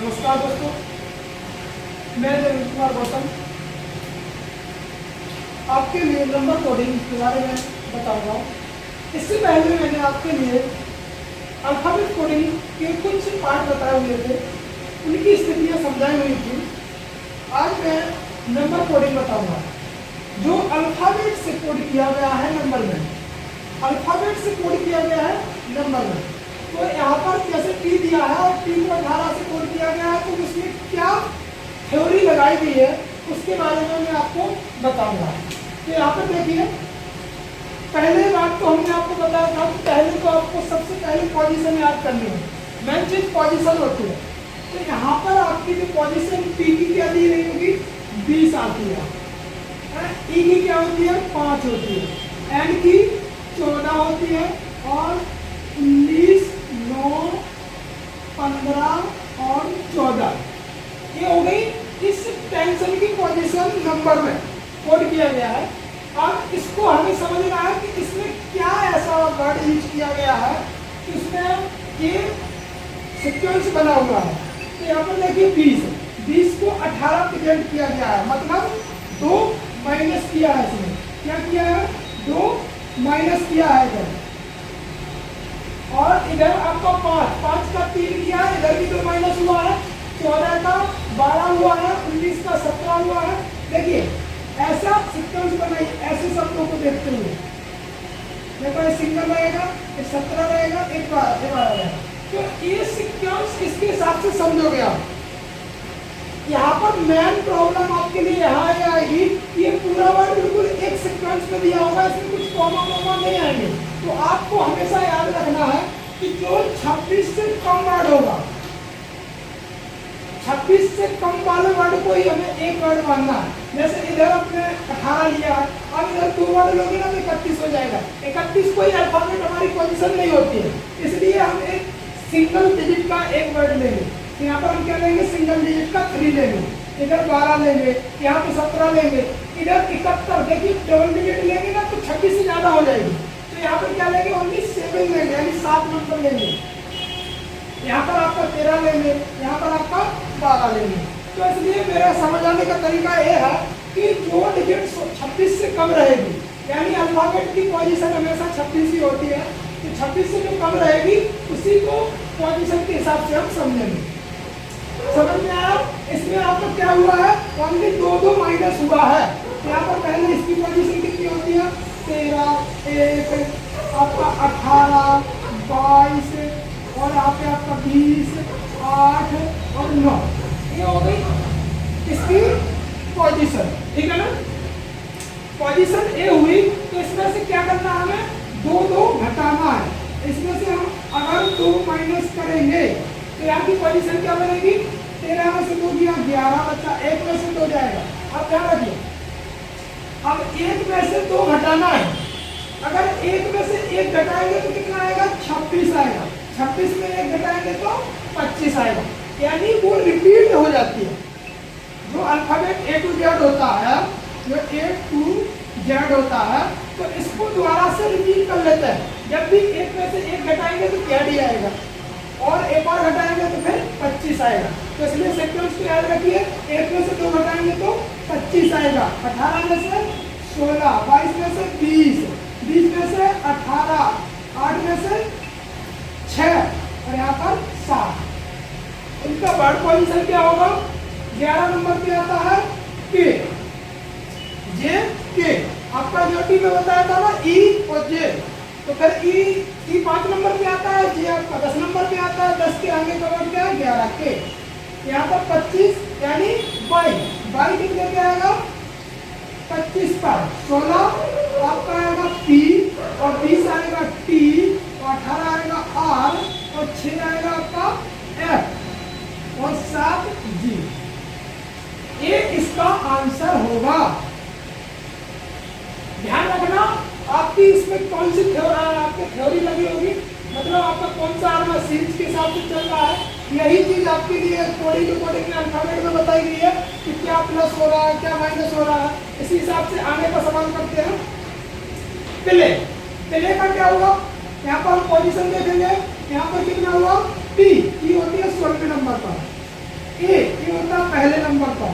नमस्कार दोस्तों, मैं रविंद्र कुमार गौतम आपके लिए नंबर कोडिंग के बारे में बताऊंगा। इससे पहले मैंने आपके लिए अल्फाबेट कोडिंग के कुछ पार्ट बताए हुए थे, उनकी स्थितियाँ समझाई हुई थी। आज मैं नंबर कोडिंग बताऊंगा जो अल्फाबेट से कोड किया गया है नंबर में। अल्फाबेट से कोड किया गया है नंबर में। तो यहाँ पर जैसे टी दिया है और टी को 18 से कोड किया गया है, तो उसमें क्या थ्योरी लगाई गई है उसके बारे में मैं आपको बताऊंगा। तो यहाँ पर देखिए, पहले बात तो हमने आपको बताया था कि पहले तो आपको सबसे पहले पोजीशन याद करनी है। मेन चीज पोजीशन होती है। तो यहाँ पर आपकी जो पोजीशन पी की क्या दी गई होगी, 20 आती है। ई की क्या होती है, 5 होती है। एन की 14 होती है और 19, 9, 15 और 14 ये हो गई इस टेंशन की पोजीशन नंबर में कोड किया गया है। अब इसको हमें समझना है कि इसमें क्या ऐसा वर्ड यूज किया गया है कि उसमें ये सीक्वेंस बना हुआ है। तो यहाँ पर देखिए 20 को 18 प्रेजेंट किया गया है, मतलब 2 माइनस किया है। इसमें क्या किया है, 2 माइनस किया है इधर। और इधर आपका 5 का 3 किया है, इधर भी 2 माइनस हुआ है। 14 का 12 हुआ है, 19 का 17 हुआ है। देखिए ऐसा सीक्वेंस बनाइए, ऐसे शब्दों को देखते हुए। देखो ये सिंगल रहेगा, एक 17 रहेगा, एक 12 रहेगा। तो ये सीक्वेंस इसके हिसाब से समझोगे आप। यहाँ पर मेन प्रॉब्लम आपके लिए यहाँ आएगी, ये पूरा वर्ड बिल्कुल एक सीक्वेंस में दिया होगा, इसमें कुछ कॉमा वॉमा नहीं आएंगे। तो आपको हमेशा याद रखना है कि जो 26 से कम वर्ड होगा, 26 से कम वाले वर्ड को ही हमें एक वर्ड मानना है। जैसे इधर आपने 18 लिया है, अब इधर 2 वर्ड लोगे ना तो 31 हो जाएगा। 31 कोई अल्फाबेट हमारी पोजीशन नहीं होती है, इसलिए हम एक सिंगल डिजिट का एक वर्ड लेंगे। तो यहाँ पर हम क्या लेंगे, सिंगल डिजिट का 3 लेंगे। इधर 12 लेंगे, यहाँ पे 17 लेंगे, इधर 71। देखिए डबल डिजिट लेंगे ना तो 26 से ज्यादा हो जाएगी। तो यहाँ पर क्या लेंगे, ओनली 7 लेंगे, यानी 7 नंबर लेंगे। यहाँ पर आपका 13 लेंगे, यहाँ पर आपका 12 लेंगे। तो इसलिए मेरा समझाने का तरीका ये है कि जो डिजिट 26 से कम रहेगी, यानी अल्फाबेट की पोजीशन हमेशा 26 ही होती है, तो 26 से जो कम रहेगी उसी को पोजीशन के हिसाब से हम समझेंगे। समझ में आया? इसमें आपका क्या हुआ है, ओनली 2 माइनस हुआ है। यहाँ पर पहले इसकी पोजीशन कितनी होती है, 13, 1, आपका 18, 22 और यहाँ पे आपका 20, 8 और 9। ये हो गई इसकी पोजीशन, ठीक है ना। पोजीशन ए हुई, तो इसमें से क्या करना है, हमें 2 घटाना है। इसमें से हम अगर 2 माइनस करेंगे तो यहाँ की पोजीशन क्या बनेगी, 13 में से 2 गया 11 बचा, 1 में से 2 जाएगा। अब ध्यान रखिए, अब 1 में से 2 घटाना है। अगर 1 में से 1 घटाएंगे तो कितना आएगा, 26 आएगा। 26 में 1 घटाएंगे तो 25 आएगा, यानी वो रिपीट हो जाती है। जो अल्फाबेट A to Z होता है, जो A to Z होता है, तो इसको दोबारा से रिपीट कर लेते हैं। जब भी 1 में से 1 घटाएंगे तो क्या डी आएगा, और एक और घटाएंगे तो फिर 25 आएगा। तो इसलिए सीक्वेंस को याद रखिए, 1 में से 2 घटाएंगे तो 25 आएगा, 18 में से 16, 22 में से 20, 20 में से 18, 8 में से 6 और यहाँ पर 7। इनका वर्ड पोजीशन क्या होगा, 11 नंबर पे आता है के, जे के। आपका जो टी में बताया था ना, ई और जे, तो फिर ई 5 नंबर पे आता है, जे आपका 10 नंबर पे आता है। 10 के आगे का वर्ड क्या है, 11 के। यहाँ पर 25 यानी 22 कितने पे आएगा, 25 पर 16 आपका आएगा पी, और 20 आएगा टी, और 18 आएगा आर, और 6 आएगा आपका एफ, और 7 जी। ये इसका आंसर होगा। ध्यान रखना, आपकी इसमें कौन सी आपकी थ्योरी लगी होगी, मतलब आपका कौन सा आर्म सीरीज के हिसाब से चल रहा है। यही चीज आपके लिए कोडिंग टू कोडिंग में अल्फाबेट में बताई गई है कि क्या प्लस हो रहा है, क्या माइनस हो रहा है। इसी हिसाब से आगे का सवाल करते हैं। प्ले का क्या हुआ, यहाँ पर हम पोजीशन देखेंगे। यहाँ पर कितना हुआ, टी होती है 16वें नंबर पर। ये होता है पहले नंबर पर,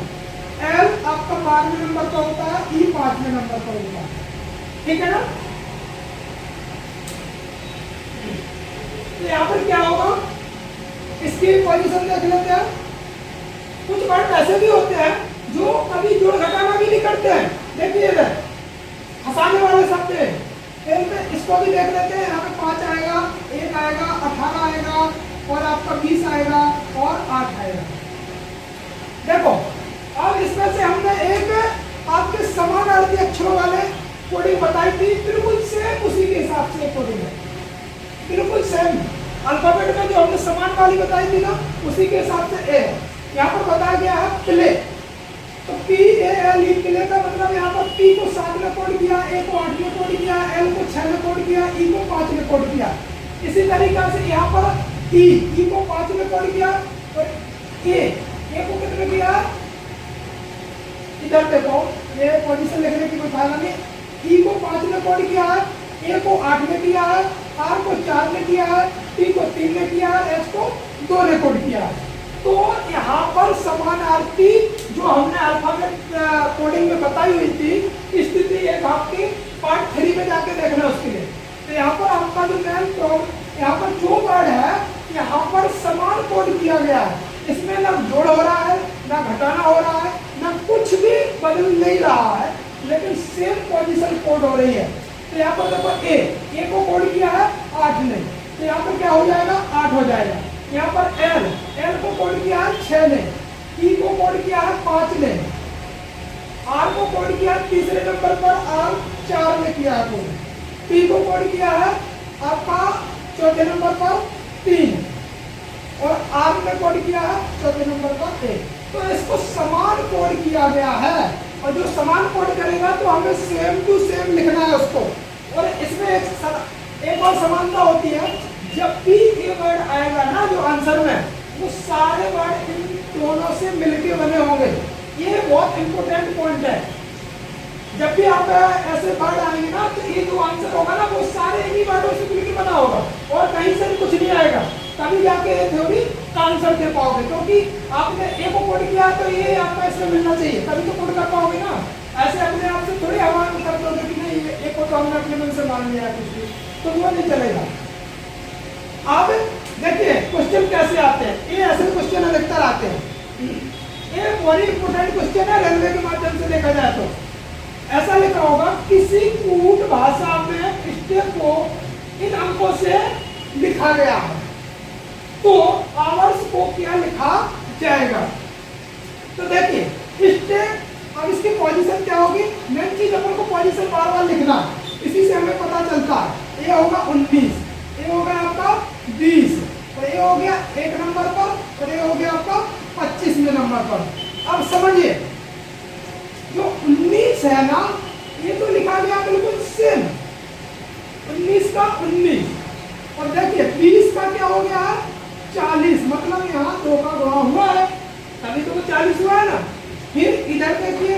एल आपका 12वें नंबर पर होता है, ई 5वें नंबर पर होता है, ठीक है ना। तो यहाँ पर क्या होगा, इसकी पोजीशन देख लेते हैं। कुछ वर्ड ऐसे भी होते हैं जो कभी जोड़ घटाना भी नहीं करते हैं, देखिए इधर हंसाने वाले शब्द है, इसको भी देख लेते हैं। यहाँ पे 5 आएगा, 1 आएगा, 18 आएगा, और आपका 20 आएगा, और 8 आएगा। देखो अब इसमें से हमने एक आपके समानार्थी अक्षरों वाले कोडिंग बताई थी, बिल्कुल सेम उसी के हिसाब से कोडिंग है, बिल्कुल सेम अल्फाबेट में जो हमने समान वाली बताई थी ना, उसी के हिसाब से ए। यहाँ पर बताया गया है प्ले, तो PALE प्ले का मतलब यहाँ पर P को 7 में कोड किया, A को 8 में कोड किया, L को 6 में कोड किया, E को 5 में कोड किया। इसी तरीके से यहाँ पर E को 5 में कोड किया, और A को कितने किया, इधर देखो ये पोजीशन लिखने की कोई फायदा नहीं। E को 5 में कोड किया है, A को 8 में किया है, R को 4 में किया है, T को 3 में किया है, H को 2 में कोड किया है। तो यहाँ पर समानार्थी जो हमने अल्फाबेट कोडिंग में बताई हुई थी स्थिति एक आपकी पार्ट 3 में जाके देखना उसके लिए। तो यहाँ पर आपका जो मेन प्रॉब्लम यहाँ पर जो वर्ड है यहाँ पर समान कोड किया गया है, इसमें ना जोड़ हो रहा है, ना घटाना हो रहा है, ना कुछ भी बदल नहीं रहा है, लेकिन सेम पोजीशन कोड हो रही है। तो यहाँ पर देखो ए को कोड किया है 8 ने, तो यहाँ पर क्या हो जाएगा 8 हो जाएगा। यहाँ पर एल को कोड किया है 6 ने, ई को कोड किया है 5 ने, आर को कोड किया है तीसरे नंबर पर, आर 4 ने किया है कोड, पी को कोड किया है आपका चौथे नंबर पर 3, और आर में कोड किया है चौथे नंबर पर 1। तो इसको समान कोड किया गया है, और जो समान कोड करेगा तो हमें सेम टू सेम लिखना है उसको। और इसमें एक और समानता होती है, जब भी ये वर्ड आएगा ना जो आंसर में, वो सारे वर्ड इन दोनों से मिलके बने होंगे। ये बहुत इंपॉर्टेंट पॉइंट है। जब भी आप ऐसे वर्ड आएंगे ना, तो ये जो आंसर होगा ना वो सारे इन्हीं वर्डों से मिलके बना होगा, और कहीं से कुछ नहीं आएगा, तभी जाके ये थ्योरी का आंसर दे पाओगे। क्योंकि आपने ए को कोड किया तो ये आपका इसमें मिलना चाहिए, तभी तो कोड कर पाओगे ना। ऐसे अपने आप से थोड़ी हवा में कर दोगे कि नहीं ए को तो हमने अपने मन से मान लिया कुछ भी, तो वो नहीं चलेगा। अब देखिए क्वेश्चन कैसे आते हैं, ये ऐसे क्वेश्चन अधिकतर आते हैं। ये बहुत इंपोर्टेंट क्वेश्चन है, रेलवे के माध्यम से देखा जाए तो ऐसा लिखा होगा, किसी कूट भाषा में स्टेप को इन अंकों से लिखा गया है, तो आवर्स को क्या लिखा जाएगा। तो देखिए स्टेप, अब इसकी पोजीशन क्या होगी, मेन चीज अपन को पोजीशन बार बार लिखना, इसी से हमें पता चलता है। ये होगा 19, ये हो गया आपका 20, और ये हो गया 1 नंबर पर, और ये हो गया आपका 25वें नंबर पर। अब समझिए जो 19 है ना, ये तो लिखा गया बिल्कुल सेम, 19 का 19, और देखिए 20 का क्या हो गया 40, मतलब यहाँ 2 का गुणा हुआ है, तभी तो 40 हुआ है ना। फिर इधर देखिए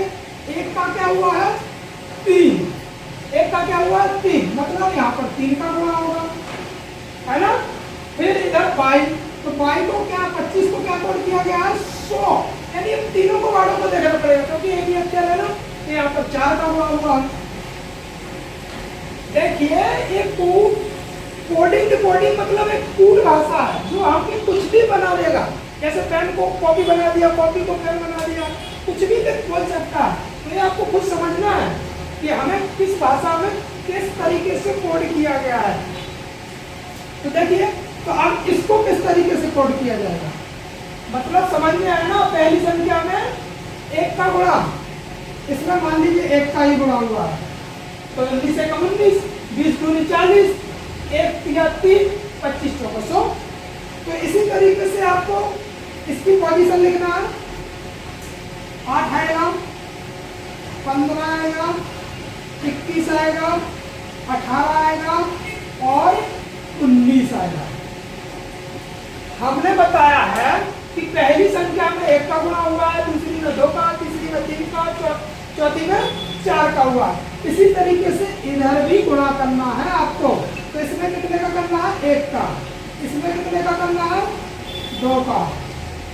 1 का क्या हुआ है 3, 1 का क्या हुआ 3, मतलब यहाँ पर 3 का गुणा होगा, है ना। फिर इधर 22, तो 22 को क्या 25 को क्या कोड किया गया है 100, यानी इन तीनों को वालों को देखना पड़ेगा, क्योंकि एक ही अक्षर है ना, तो यहाँ पर 4 का गुणा होगा। देखिए ये कोडिंग मतलब एक कूट भाषा है जो आपके कुछ भी बना देगा, जैसे पेन को कॉपी बना दिया, कॉपी को पेन बना दिया, कुछ भी बोल सकता है। तो ये आपको खुद समझना है कि हमें किस भाषा में किस तरीके से कोड किया गया है। तो देखिए, तो अब इसको किस तरीके से कोड किया जाएगा, मतलब समझ में आया ना। पहली संख्या में 1 का गुणा, इसमें मान लीजिए 1 का ही गुणा हुआ है, तो 19 से 19, 20 दूनी 40, 1 या 3, 25 चौका 100। तो इसी तरीके से आपको इसकी पोजीशन लिखना है। 8 आएगा, 15 आएगा, 21 आएगा, 18 आएगा, और 19 आएगा। हमने बताया है कि पहली संख्या में 1 का गुणा हुआ है, दूसरी में 2 का, तीसरी में 3 का, चौथी में 4 का हुआ। इसी तरीके से इधर भी गुणा करना है आपको। तो इसमें कितने का करना है 1 का, इसमें कितने का करना है 2 का,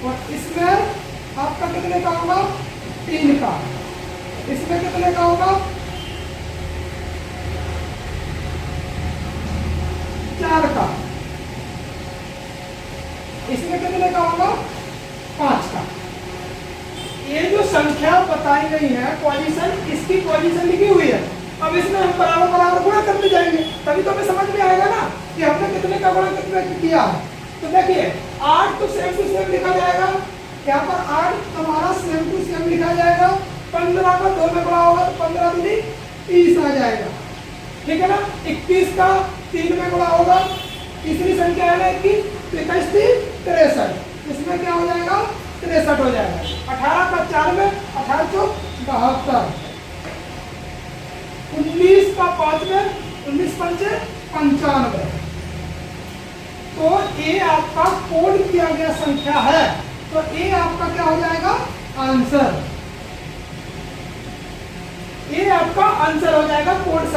और इसमें आपका कितने का होगा? 3 का। इसमें कितने का होगा? 4 का। इसमें कितने का होगा? 5 का। ये जो संख्या बताई गई है पोजीशन, इसकी पोजीशन लिखी हुई है। अब इसमें हम बराबर बराबर गुणा करते जाएंगे, तभी तो हमें समझ में आएगा ना कि हमने कितने का गुणा कितने किया है। तो देखिए 8 तो सेम टू सेम लिखा जाएगा, यहाँ पर 8 हमारा सेम टू सेम लिखा जाएगा। 15 का 2 में गुणा होगा तो 15 दूनी 30 आ जाएगा, ठीक है ना। 21 का 3 में गुणा होगा, तीसरी संख्या है ना 21, 21 3 63, इसमें क्या हो जाएगा? 63 हो जाएगा। 18 का 4 में 18 चौक 72, 19 का 5 में 19 पंचे 95। तो ये आपका कोड किया गया संख्या है, तो ये आपका क्या हो जाएगा? आंसर। ये आपका आंसर हो जाएगा कोड।